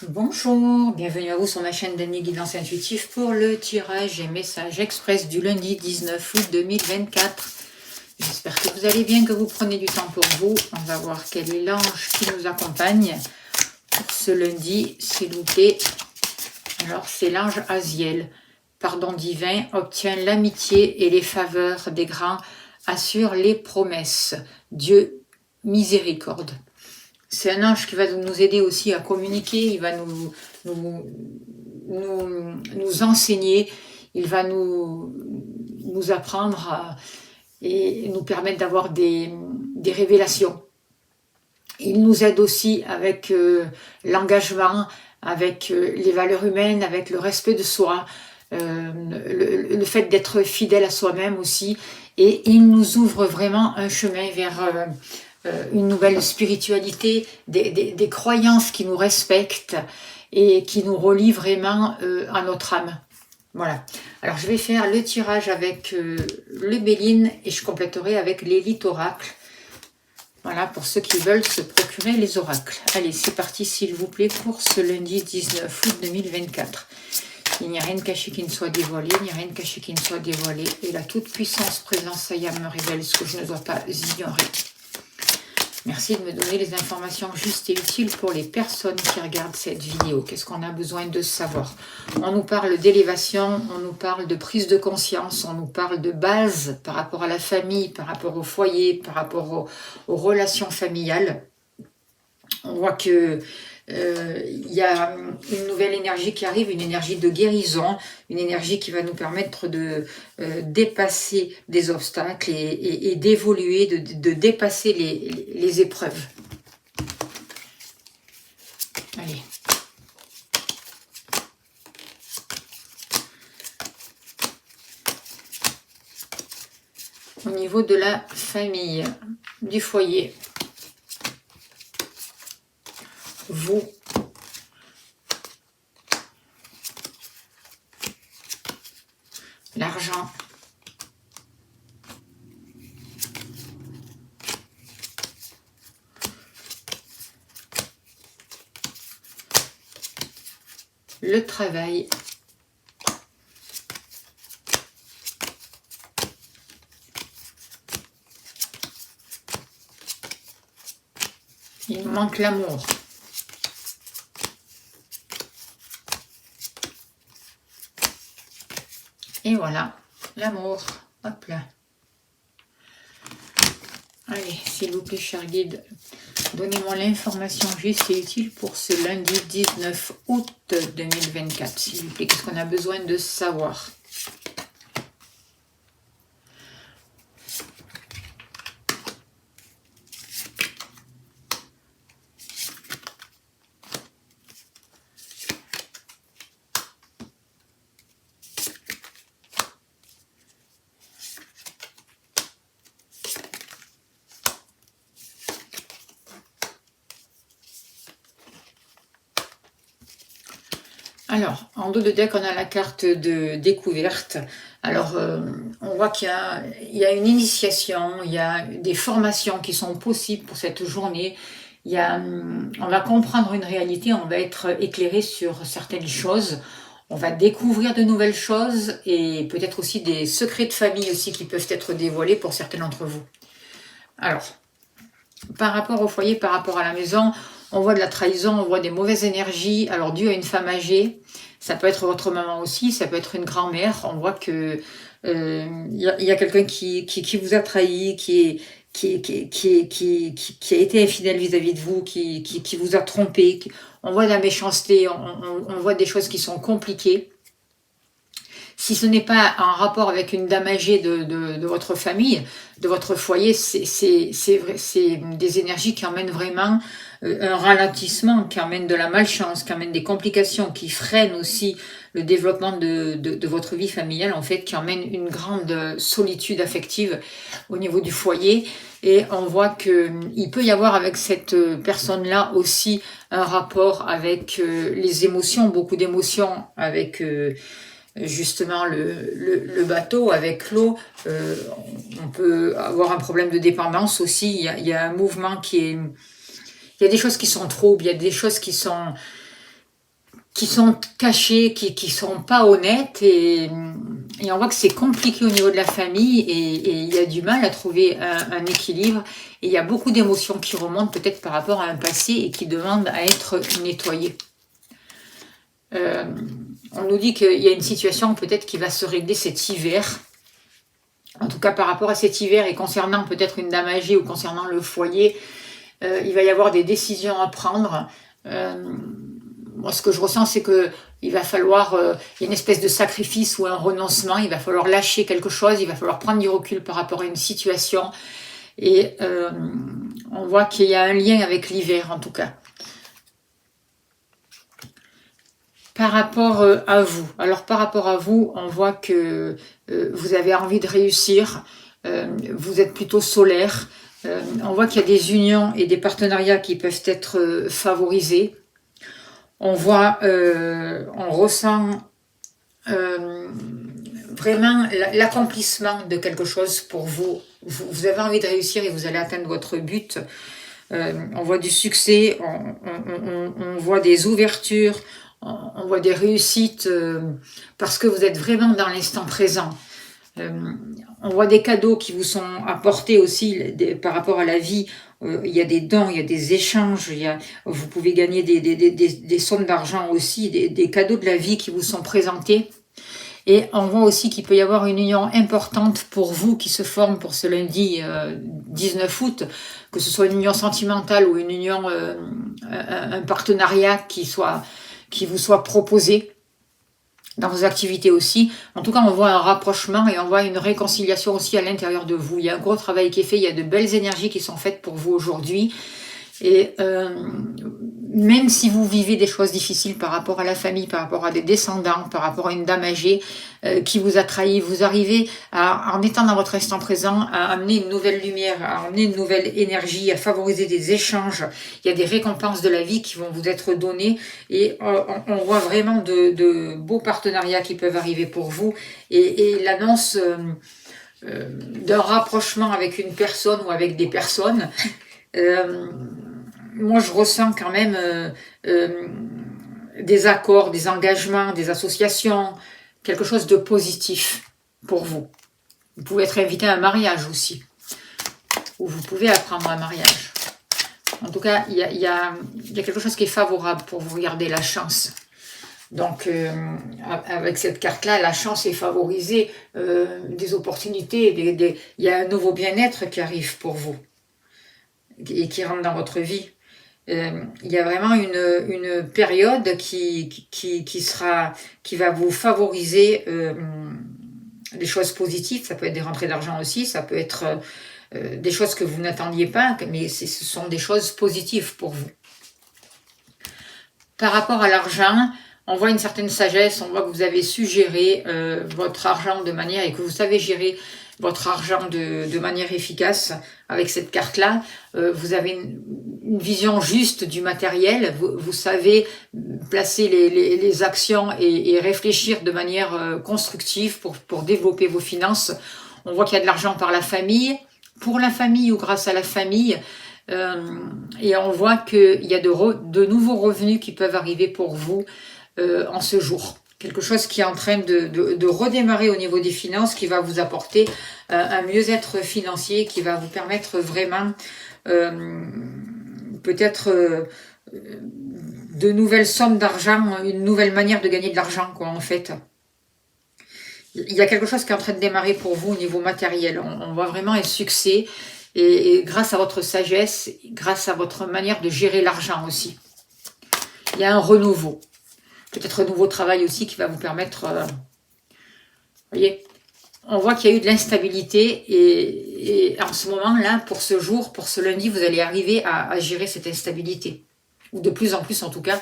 Bonjour, bienvenue à vous sur ma chaîne d'Annie Guidance Intuitive pour le tirage et message express du lundi 19 août 2024. J'espère que vous allez bien, que vous prenez du temps pour vous. On va voir quel est l'ange qui nous accompagne pour ce lundi, s'il vous plaît. Alors, c'est l'ange Aziel. Pardon divin, obtient l'amitié et les faveurs des grands, assure les promesses. Dieu miséricorde. C'est un ange qui va nous aider aussi à communiquer, il va nous enseigner, il va nous apprendre et nous permettre d'avoir des révélations. Il nous aide aussi avec l'engagement, avec les valeurs humaines, avec le respect de soi, le fait d'être fidèle à soi-même aussi. Et il nous ouvre vraiment un chemin vers une nouvelle spiritualité, des croyances qui nous respectent et qui nous relient vraiment à notre âme. Voilà. Alors je vais faire le tirage avec le Béline et je compléterai avec l'élite oracle. Voilà, pour ceux qui veulent se procurer les oracles. Allez, c'est parti s'il vous plaît pour ce lundi 19 août 2024. Il n'y a rien de caché qui ne soit dévoilé, il n'y a rien de caché qui ne soit dévoilé. Et la toute-puissance présence Ayam me révèle ce que je ne dois pas ignorer. Merci de me donner les informations justes et utiles pour les personnes qui regardent cette vidéo. Qu'est-ce qu'on a besoin de savoir? On nous parle d'élévation, on nous parle de prise de conscience, on nous parle de base par rapport à la famille, par rapport au foyer, par rapport aux relations familiales. On voit que y a une nouvelle énergie qui arrive, une énergie de guérison, une énergie qui va nous permettre de dépasser des obstacles et d'évoluer, de dépasser les épreuves. Allez. Au niveau de la famille, du foyer, vous, l'argent, le travail, il nous manque l'amour. Et voilà, l'amour. Hop là. Allez, s'il vous plaît, cher guide, donnez-moi l'information juste et utile pour ce lundi 19 août 2024. S'il vous plaît, qu'est-ce qu'on a besoin de savoir? Alors, en dos de deck, on a la carte de découverte. Alors, on voit qu'il y a une initiation, il y a des formations qui sont possibles pour cette journée. On va comprendre une réalité, on va être éclairé sur certaines choses. On va découvrir de nouvelles choses et peut-être aussi des secrets de famille aussi qui peuvent être dévoilés pour certains d'entre vous. Alors, par rapport au foyer, par rapport à la maison, on voit de la trahison, on voit des mauvaises énergies. Alors, dû à une femme âgée, ça peut être votre maman aussi, ça peut être une grand-mère. On voit que y a quelqu'un qui vous a trahi, qui a été infidèle vis-à-vis de vous, qui vous a trompé. On voit de la méchanceté, on voit des choses qui sont compliquées. Si ce n'est pas en rapport avec une dame âgée de votre famille, de votre foyer, c'est des énergies qui emmènent vraiment un ralentissement, qui emmènent de la malchance, qui emmènent des complications, qui freinent aussi le développement de votre vie familiale, en fait, qui emmènent une grande solitude affective au niveau du foyer. Et on voit qu'il peut y avoir avec cette personne-là aussi un rapport avec les émotions, beaucoup d'émotions, avec justement le bateau, avec l'eau. On peut avoir un problème de dépendance aussi. Il y a un mouvement qui est... Il y a des choses qui sont troubles, il y a des choses qui sont qui sont cachés, qui sont pas honnêtes, et on voit que c'est compliqué au niveau de la famille, et il y a du mal à trouver un équilibre, et il y a beaucoup d'émotions qui remontent peut-être par rapport à un passé et qui demandent à être nettoyées. On nous dit qu'il y a une situation peut-être qui va se régler cet hiver, en tout cas par rapport à cet hiver, et concernant peut-être une dame âgée ou concernant le foyer, il va y avoir des décisions à prendre. Moi, ce que je ressens, c'est que il va falloir, il y a une espèce de sacrifice ou un renoncement, il va falloir lâcher quelque chose, il va falloir prendre du recul par rapport à une situation, et on voit qu'il y a un lien avec l'hiver en tout cas. Par rapport à vous, alors par rapport à vous, on voit que vous avez envie de réussir, vous êtes plutôt solaire, on voit qu'il y a des unions et des partenariats qui peuvent être favorisés. On voit, on ressent vraiment l'accomplissement de quelque chose pour vous. Vous avez envie de réussir et vous allez atteindre votre but. On voit du succès, on voit des ouvertures, on voit des réussites parce que vous êtes vraiment dans l'instant présent. On voit des cadeaux qui vous sont apportés aussi par rapport à la vie. Il y a des dons, il y a des échanges, vous pouvez gagner des sommes d'argent aussi, des cadeaux de la vie qui vous sont présentés. Et on voit aussi qu'il peut y avoir une union importante pour vous qui se forme pour ce lundi 19 août, que ce soit une union sentimentale ou une union, un partenariat qui vous soit proposé dans vos activités aussi. En tout cas, on voit un rapprochement et on voit une réconciliation aussi à l'intérieur de vous. Il y a un gros travail qui est fait, il y a de belles énergies qui sont faites pour vous aujourd'hui. Et même si vous vivez des choses difficiles par rapport à la famille, par rapport à des descendants, par rapport à une dame âgée qui vous a trahi, vous arrivez en étant dans votre instant présent à amener une nouvelle lumière, à amener une nouvelle énergie, à favoriser des échanges. Il y a des récompenses de la vie qui vont vous être données et on voit vraiment de beaux partenariats qui peuvent arriver pour vous et l'annonce d'un rapprochement avec une personne ou avec des personnes. Moi, je ressens quand même des accords, des engagements, des associations, quelque chose de positif pour vous. Vous pouvez être invité à un mariage aussi, ou vous pouvez apprendre un mariage. En tout cas, il y a quelque chose qui est favorable pour vous. Regardez la chance. Donc, avec cette carte-là, la chance est favorisée, des opportunités, il y a un nouveau bien-être qui arrive pour vous et qui rentre dans votre vie. Il y a vraiment une période qui va vous favoriser des choses positives. Ça peut être des rentrées d'argent aussi, ça peut être des choses que vous n'attendiez pas, mais ce sont des choses positives pour vous. Par rapport à l'argent, on voit une certaine sagesse, on voit que vous avez su gérer votre argent de manière, et que vous savez gérer votre argent de manière efficace avec cette carte-là. Vous avez une vision juste du matériel, vous savez placer les actions et réfléchir de manière constructive pour développer vos finances. On voit qu'il y a de l'argent par la famille, pour la famille ou grâce à la famille. Et on voit qu'il y a de nouveaux revenus qui peuvent arriver pour vous en ce jour. Quelque chose qui est en train de redémarrer au niveau des finances, qui va vous apporter un mieux-être financier, qui va vous permettre vraiment peut-être de nouvelles sommes d'argent, une nouvelle manière de gagner de l'argent, quoi, en fait. Il y a quelque chose qui est en train de démarrer pour vous au niveau matériel. On voit vraiment un succès et grâce à votre sagesse, grâce à votre manière de gérer l'argent aussi. Il y a un renouveau. Peut-être un nouveau travail aussi qui va vous permettre... vous voyez, on voit qu'il y a eu de l'instabilité et en ce moment-là, pour ce jour, pour ce lundi, vous allez arriver à gérer cette instabilité. Ou de plus en plus, en tout cas,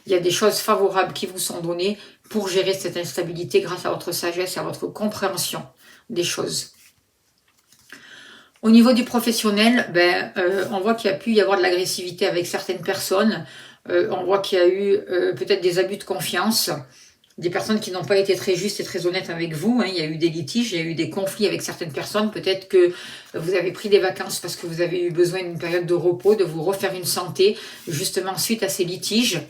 il y a des choses favorables qui vous sont données pour gérer cette instabilité grâce à votre sagesse et à votre compréhension des choses. Au niveau du professionnel, on voit qu'il y a pu y avoir de l'agressivité avec certaines personnes. On voit qu'il y a eu peut-être des abus de confiance, des personnes qui n'ont pas été très justes et très honnêtes avec vous. Il y a eu des litiges, il y a eu des conflits avec certaines personnes. Peut-être que vous avez pris des vacances parce que vous avez eu besoin d'une période de repos, de vous refaire une santé, justement suite à ces litiges.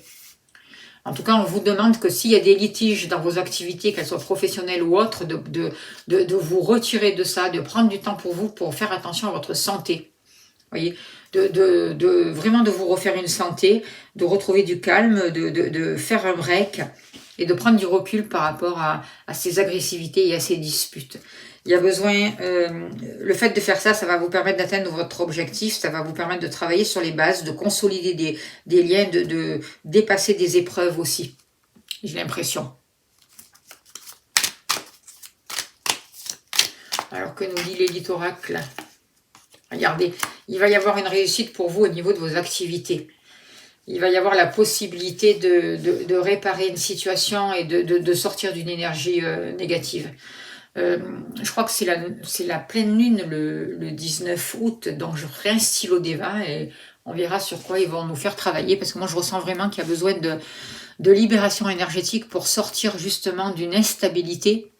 En tout cas, on vous demande que s'il y a des litiges dans vos activités, qu'elles soient professionnelles ou autres, de vous retirer de ça, de prendre du temps pour vous, pour faire attention à votre santé. Voyez, vraiment de vous refaire une santé, de retrouver du calme, de faire un break et de prendre du recul par rapport à ces agressivités et à ces disputes. Il y a besoin, le fait de faire ça, ça va vous permettre d'atteindre votre objectif, ça va vous permettre de travailler sur les bases, de consolider des liens, de dépasser des épreuves aussi. J'ai l'impression. Alors que nous dit l'élite oracle? Regardez, il va y avoir une réussite pour vous au niveau de vos activités. Il va y avoir la possibilité de réparer une situation et de sortir d'une énergie négative. Je crois que c'est la pleine lune le 19 août, donc je ferai un stylo divin et on verra sur quoi ils vont nous faire travailler, parce que moi je ressens vraiment qu'il y a besoin de libération énergétique pour sortir justement d'une instabilité.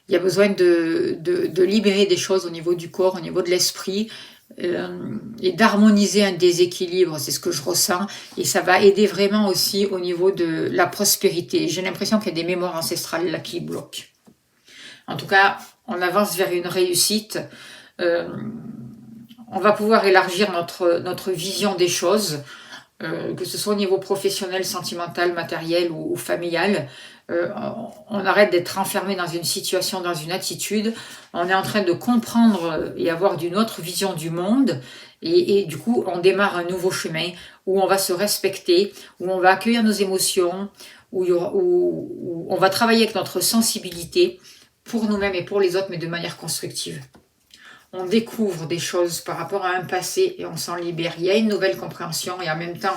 Il y a besoin de libérer des choses au niveau du corps, au niveau de l'esprit, et d'harmoniser un déséquilibre, c'est ce que je ressens, et ça va aider vraiment aussi au niveau de la prospérité. J'ai l'impression qu'il y a des mémoires ancestrales là qui bloquent. En tout cas, on avance vers une réussite. On va pouvoir élargir notre vision des choses, que ce soit au niveau professionnel, sentimental, matériel ou familial. On arrête d'être enfermé dans une situation, dans une attitude. On est en train de comprendre et avoir une autre vision du monde. Et du coup, on démarre un nouveau chemin où on va se respecter, où on va accueillir nos émotions, où on va travailler avec notre sensibilité, pour nous-mêmes et pour les autres, mais de manière constructive. On découvre des choses par rapport à un passé et on s'en libère. Il y a une nouvelle compréhension et en même temps,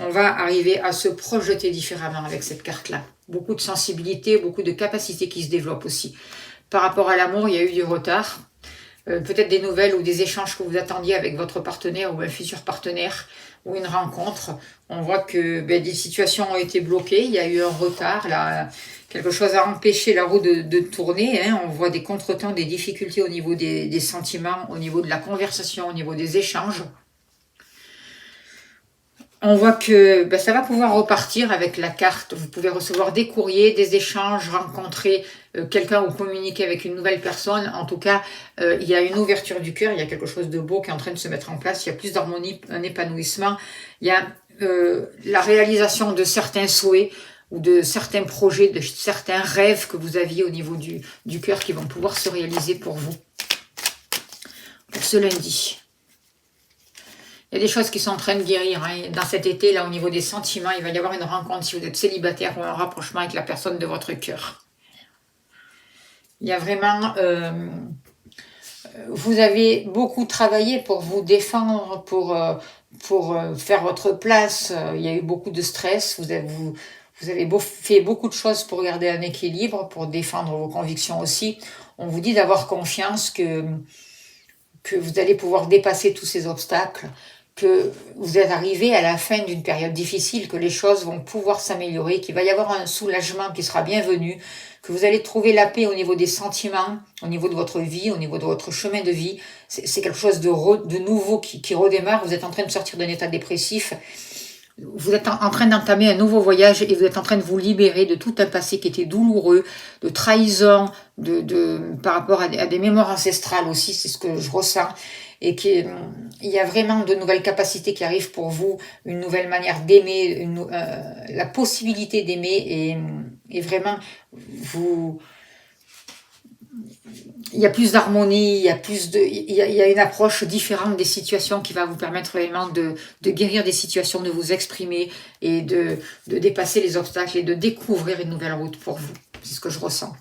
on va arriver à se projeter différemment avec cette carte-là. Beaucoup de sensibilité, beaucoup de capacité qui se développent aussi. Par rapport à l'amour, il y a eu du retard. Peut-être des nouvelles ou des échanges que vous attendiez avec votre partenaire ou un futur partenaire ou une rencontre. On voit que des situations ont été bloquées, il y a eu un retard, là, quelque chose a empêché la roue de tourner. On voit des contretemps, des difficultés au niveau des sentiments, au niveau de la conversation, au niveau des échanges. On voit que ça va pouvoir repartir avec la carte. Vous pouvez recevoir des courriers, des échanges, rencontrer quelqu'un ou communiquer avec une nouvelle personne. En tout cas, il y a une ouverture du cœur, il y a quelque chose de beau qui est en train de se mettre en place. Il y a plus d'harmonie, un épanouissement. Il y a la réalisation de certains souhaits ou de certains projets, de certains rêves que vous aviez au niveau du cœur qui vont pouvoir se réaliser pour vous. Pour ce lundi. Il y a des choses qui sont en train de guérir. Dans cet été, là, au niveau des sentiments, il va y avoir une rencontre si vous êtes célibataire ou un rapprochement avec la personne de votre cœur. Il y a vraiment... vous avez beaucoup travaillé pour vous défendre, pour faire votre place. Il y a eu beaucoup de stress. Vous avez fait beaucoup de choses pour garder un équilibre, pour défendre vos convictions aussi. On vous dit d'avoir confiance que vous allez pouvoir dépasser tous ces obstacles, que vous êtes arrivé à la fin d'une période difficile, que les choses vont pouvoir s'améliorer, qu'il va y avoir un soulagement qui sera bienvenu, que vous allez trouver la paix au niveau des sentiments, au niveau de votre vie, au niveau de votre chemin de vie. C'est quelque chose de nouveau qui redémarre. Vous êtes en train de sortir d'un état dépressif. Vous êtes en train d'entamer un nouveau voyage et vous êtes en train de vous libérer de tout un passé qui était douloureux, de trahison, par rapport à des mémoires ancestrales aussi, c'est ce que je ressens. Et qu'il y a vraiment de nouvelles capacités qui arrivent pour vous, une nouvelle manière d'aimer, la possibilité d'aimer et vraiment il y a plus d'harmonie, il y a une approche différente des situations qui va vous permettre vraiment de guérir des situations, de vous exprimer et de dépasser les obstacles et de découvrir une nouvelle route pour vous. C'est ce que je ressens.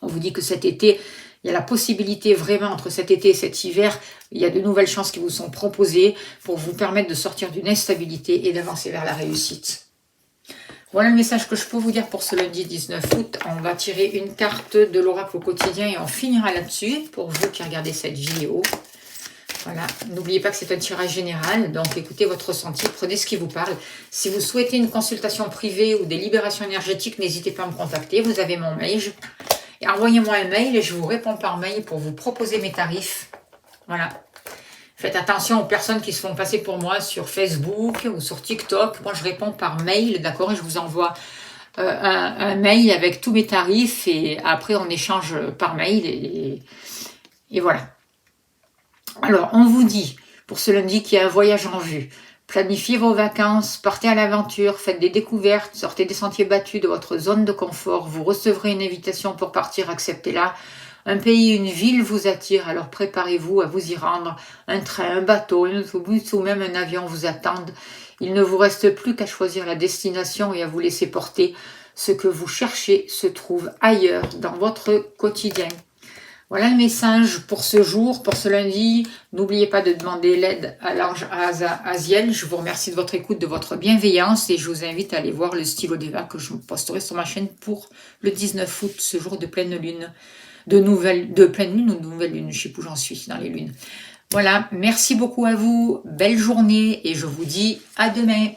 On vous dit que cet été, il y a la possibilité vraiment entre cet été et cet hiver, il y a de nouvelles chances qui vous sont proposées pour vous permettre de sortir d'une instabilité et d'avancer vers la réussite. Voilà le message que je peux vous dire pour ce lundi 19 août. On va tirer une carte de l'oracle au quotidien et on finira là-dessus pour vous qui regardez cette vidéo. Voilà, n'oubliez pas que c'est un tirage général, donc écoutez votre ressenti, prenez ce qui vous parle. Si vous souhaitez une consultation privée ou des libérations énergétiques, n'hésitez pas à me contacter, vous avez mon mail. Et envoyez-moi un mail et je vous réponds par mail pour vous proposer mes tarifs. Voilà. Faites attention aux personnes qui se font passer pour moi sur Facebook ou sur TikTok. Moi, je réponds par mail, d'accord? Et je vous envoie un mail avec tous mes tarifs et après, on échange par mail et voilà. Alors, on vous dit, pour ce lundi, qu'il y a un voyage en vue. Planifiez vos vacances, partez à l'aventure, faites des découvertes, sortez des sentiers battus de votre zone de confort. Vous recevrez une invitation pour partir, acceptez-la. Un pays, une ville vous attire, alors préparez-vous à vous y rendre. Un train, un bateau, un autobus ou même un avion vous attendent. Il ne vous reste plus qu'à choisir la destination et à vous laisser porter. Ce que vous cherchez se trouve ailleurs dans votre quotidien. Voilà le message pour ce jour, pour ce lundi. N'oubliez pas de demander l'aide à l'ange Aziel. Je vous remercie de votre écoute, de votre bienveillance et je vous invite à aller voir le stylo d'Eva que je posterai sur ma chaîne pour le 19 août, ce jour de pleine lune. De pleine lune ou de nouvelle lune, je ne sais plus où j'en suis dans les lunes. Voilà, merci beaucoup à vous, belle journée et je vous dis à demain.